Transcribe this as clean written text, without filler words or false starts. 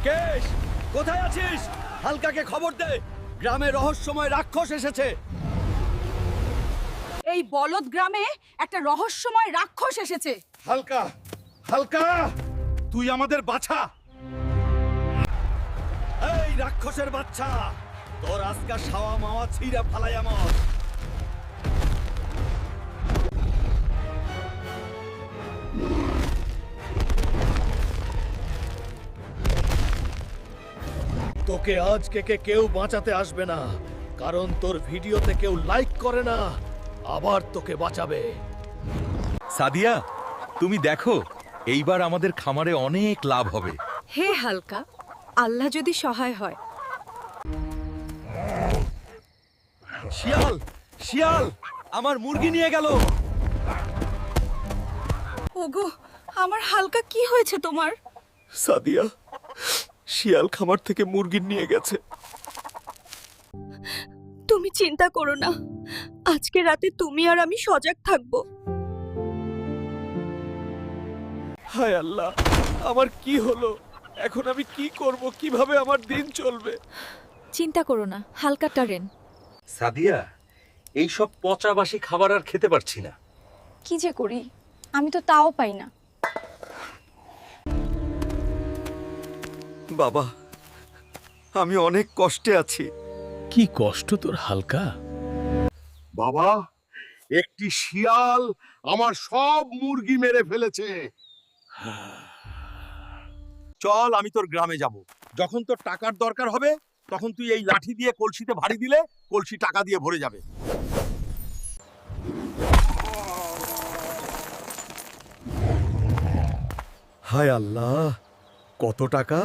কেশ, কোথায় আছিস? হালকাকে খবর দে, গ্রামে রহস্যময় রাক্ষস এসেছে। এই বলদ গ্রামে একটা রহস্যময় রাক্ষস এসেছে। হালকা, হালকা, তুই আমাদের বাছা। এই রাক্ষসের বাচ্চা, তোর আজকা শাওয়া মাওয়া ছিঁড়া ফালাই আমার। তোকে আজকে কেউ বাঁচাতে আসবে না, কারণ তোর ভিডিওতে কেউ লাইক করে না। আবার তোকে বাঁচাবে। সাদিয়া, তুমি দেখো, এইবার আমাদের খামারে অনেক লাভ হবে। হে হালকা, আল্লাহ যদি সহায় হয়। শিয়াল, শিয়াল, আমার মুরগি নিয়ে গেল। ওগো, আমার হালকা কি হয়েছে তোমার? সাদিয়া, শিয়াল খামার থেকে মুরগি নিয়ে গেছে। তুমি চিন্তা করো না, আজকে রাতে তুমি আর আমি সজাগ থাকবো। হায় আল্লাহ, আমার কি হলো? এখন আমি কি করব? কিভাবে আমার দিন চলবে? চিন্তা করো না, হালকা টারেন। সাদিয়া, এই সব পচাবাসি খাবার আর খেতে পারছি না। কি যে করি, আমি তো তাও পাই না। বাবা, আমি অনেক কষ্টে আছি। কি কষ্ট তোর হালকা? বাবা, একটি শিয়াল আমার সব মুরগি মেরে ফেলেছে। চল, আমি তোর গ্রামে যাব। যখন তোর টাকার দরকার হবে, তখন তুই এই লাঠি দিয়ে কলসিতে ভারী দিলে কলসি টাকা দিয়ে ভরে যাবে। হায় আল্লাহ, কত টাকা!